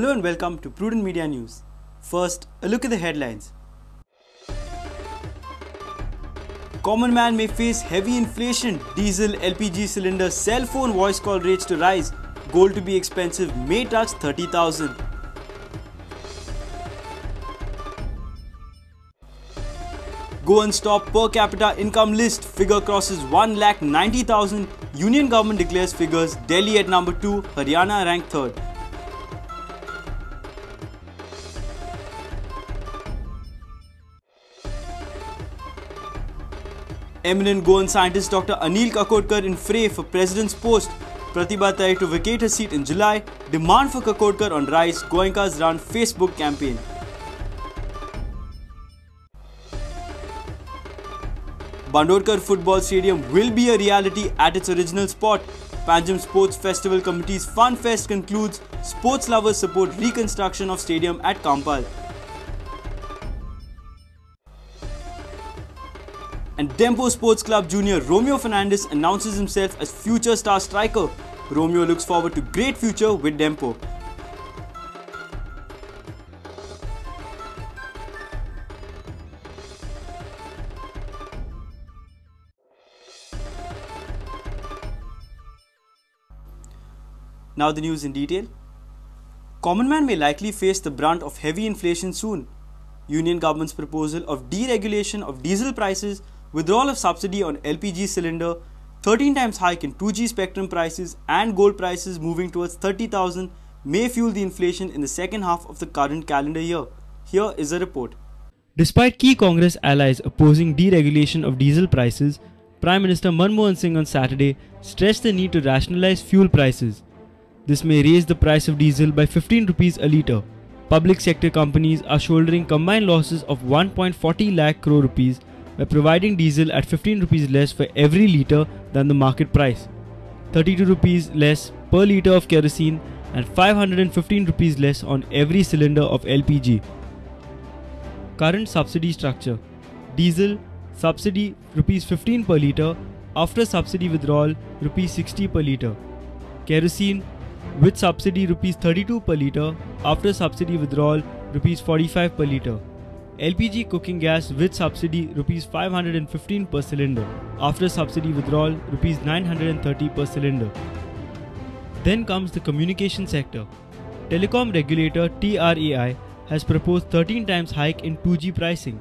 Hello and welcome to Prudent Media News. First, a look at the headlines. Common man may face heavy inflation. Diesel, LPG cylinder, cell phone voice call rates to rise. Gold to be expensive may touch 30,000. Go and stop per capita income list. Figure crosses 1,90,000. Union government declares figures. Delhi at number 2, Haryana ranked 3rd. Eminent Goan scientist Dr. Anil Kakodkar in fray for president's post. Pratibha Tai to vacate her seat in July. Demand for Kakodkar on rise. Goenkas run Facebook campaign. Bandorkar Football Stadium will be a reality at its original spot. Panjim Sports Festival Committee's Fun Fest concludes. Sports lovers support reconstruction of stadium at Kampal. And Dempo Sports Club junior Romeo Fernandes announces himself as future star striker. Romeo looks forward to great future with Dempo. Now the news in detail. Common man may likely face the brunt of heavy inflation soon. Union government's proposal of deregulation of diesel prices, withdrawal of subsidy on LPG cylinder, 13 times hike in 2G spectrum prices and gold prices moving towards 30,000 may fuel the inflation in the second half of the current calendar year. Here is a report. Despite key Congress allies opposing deregulation of diesel prices, Prime Minister Manmohan Singh on Saturday stressed the need to rationalize fuel prices. This may raise the price of diesel by 15 rupees a litre. Public sector companies are shouldering combined losses of 1.40 lakh crore rupees by providing diesel at 15 rupees less for every litre than the market price, 32 rupees less per litre of kerosene and 515 rupees less on every cylinder of LPG. Current subsidy structure: diesel subsidy rupees 15 per litre, after subsidy withdrawal rupees 60 per litre. Kerosene with subsidy rupees 32 per litre, after subsidy withdrawal rupees 45 per litre. LPG cooking gas with subsidy rupees 515 per cylinder, after subsidy withdrawal rupees 930 per cylinder. Then comes the communication sector. Telecom regulator TRAI has proposed 13 times hike in 2G pricing.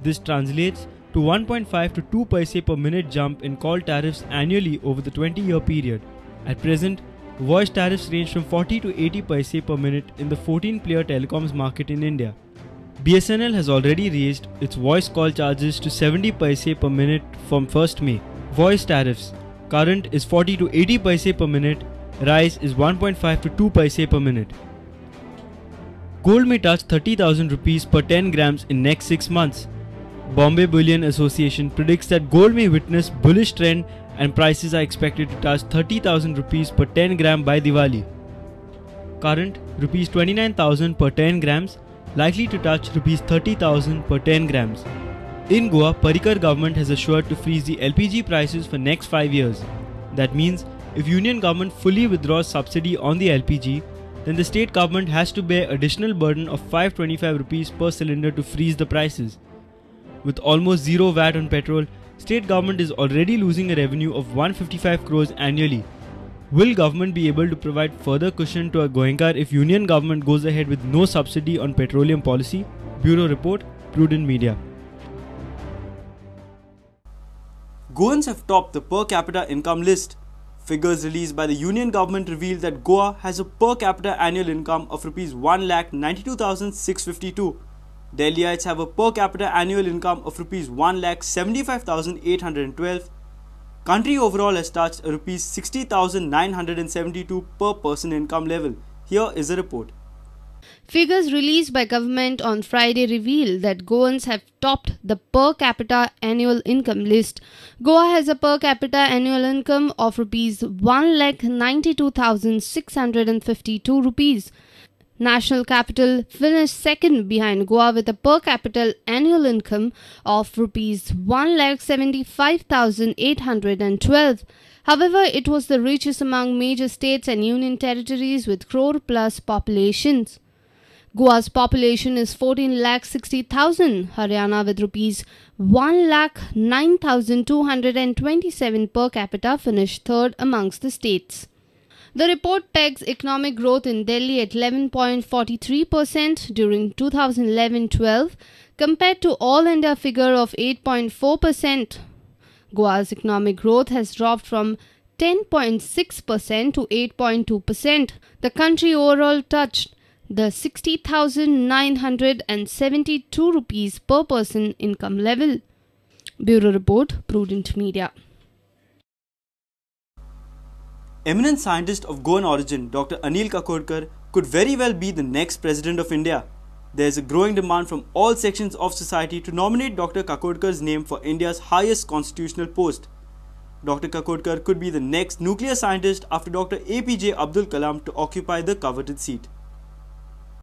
This translates to 1.5 to 2 paise per minute jump in call tariffs annually over the 20-year period. At present, voice tariffs range from 40 to 80 paise per minute in the 14-player telecoms market in India. BSNL has already raised its voice call charges to 70 paise per minute from 1st May. Voice tariffs: current is 40 to 80 paise per minute, rise is 1.5 to 2 paise per minute. Gold may touch 30,000 rupees per 10 grams in next 6 months. Bombay Bullion Association predicts that gold may witness bullish trend and prices are expected to touch 30,000 rupees per 10 gram by Diwali. Current rupees 29,000 per 10 grams, likely to touch rupees 30,000 per 10 grams. In Goa, Parrikar government has assured to freeze the LPG prices for next 5 years. That means if Union government fully withdraws subsidy on the LPG, then the state government has to bear additional burden of 525 rupees per cylinder to freeze the prices. With almost zero VAT on petrol, state government is already losing a revenue of 155 crores annually. Will government be able to provide further cushion to a Goenkar if Union government goes ahead with no subsidy on petroleum policy? Bureau Report, Prudent Media. Goans have topped the per capita income list. Figures released by the Union government reveal that Goa has a per capita annual income of rupees 1,92,652. Delhiites have a per capita annual income of rupees 1,75,812. Country overall has touched a rupees 60,972 per person income level. Here is a report. Figures released by government on Friday reveal that Goans have topped the per capita annual income list. Goa has a per capita annual income of rupees 1,92,652 rupees. National capital finished second behind Goa with a per capita annual income of rupees 1,75,812. However, it was the richest among major states and union territories with crore plus populations. Goa's population is 14,60,000. Haryana with rupees 1,09,227 per capita finished third amongst the states. The report pegs economic growth in Delhi at 11.43% during 2011-12 compared to all India figure of 8.4%. Goa's economic growth has dropped from 10.6% to 8.2%. The country overall touched the 60,972 rupees per person income level. Bureau Report, Prudent Media. Eminent scientist of Goan origin, Dr. Anil Kakodkar, could very well be the next President of India. There is a growing demand from all sections of society to nominate Dr. Kakodkar's name for India's highest constitutional post. Dr. Kakodkar could be the next nuclear scientist after Dr. APJ Abdul Kalam to occupy the coveted seat.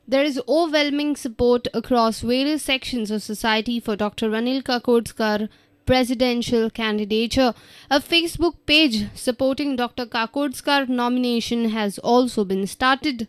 There is overwhelming support across various sections of society for Dr. Anil Kakodkar presidential candidature. A Facebook page supporting Dr. Kakodkar nomination has also been started.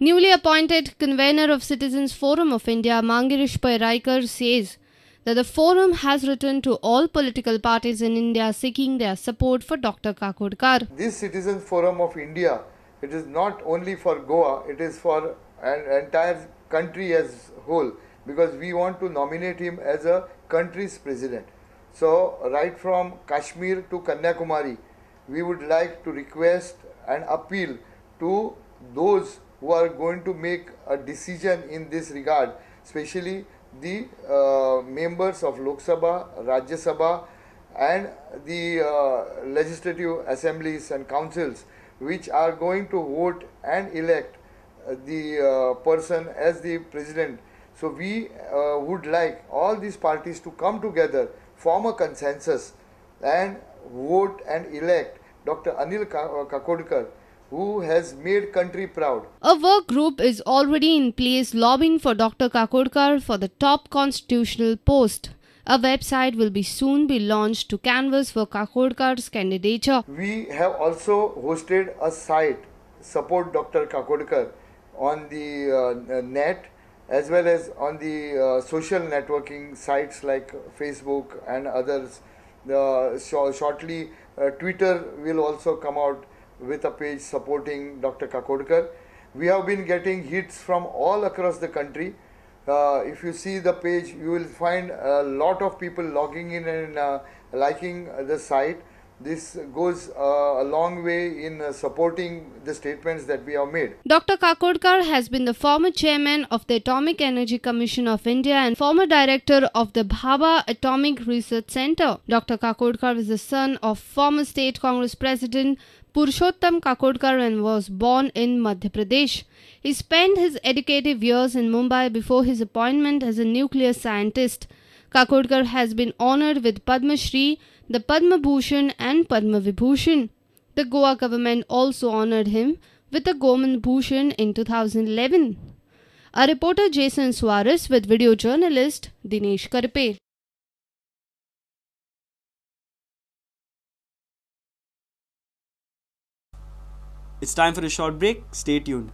Newly appointed convener of Citizens Forum of India, Mangirish Pairaikar, says that the forum has written to all political parties in India seeking their support for Dr. Kakodkar. This Citizens Forum of India, it is not only for Goa, it is for an entire country as whole, because we want to nominate him as a country's president. So right from Kashmir to Kanyakumari, we would like to request and appeal to those who are going to make a decision in this regard, especially the members of Lok Sabha, Rajya Sabha and the legislative assemblies and councils, which are going to vote and elect the person as the president. So we would like all these parties to come together, form a consensus and vote and elect Dr. Anil Kakodkar, who has made country proud. A work group is already in place lobbying for Dr. Kakodkar for the top constitutional post. A website will soon be launched to canvass for Kakodkar's candidature. We have also hosted a site, Support Dr. Kakodkar, on the net, as well as on the social networking sites like Facebook and others. Shortly, Twitter will also come out with a page supporting Dr. Kakodkar. We have been getting hits from all across the country. If you see the page, you will find a lot of people logging in and liking the site. This goes a long way in supporting the statements that we have made. Dr. Kakodkar has been the former chairman of the Atomic Energy Commission of India and former director of the Bhabha Atomic Research Center. Dr. Kakodkar is the son of former State Congress President Purushottam Kakodkar and was born in Madhya Pradesh. He spent his educative years in Mumbai before his appointment as a nuclear scientist. Kakodkar has been honoured with Padma Shri, the Padma Bhushan and Padma Vibhushan. The Goa government also honoured him with the Goman Bhushan in 2011. A reporter Jason Suarez with video journalist Dinesh Karpe. It's time for a short break. Stay tuned.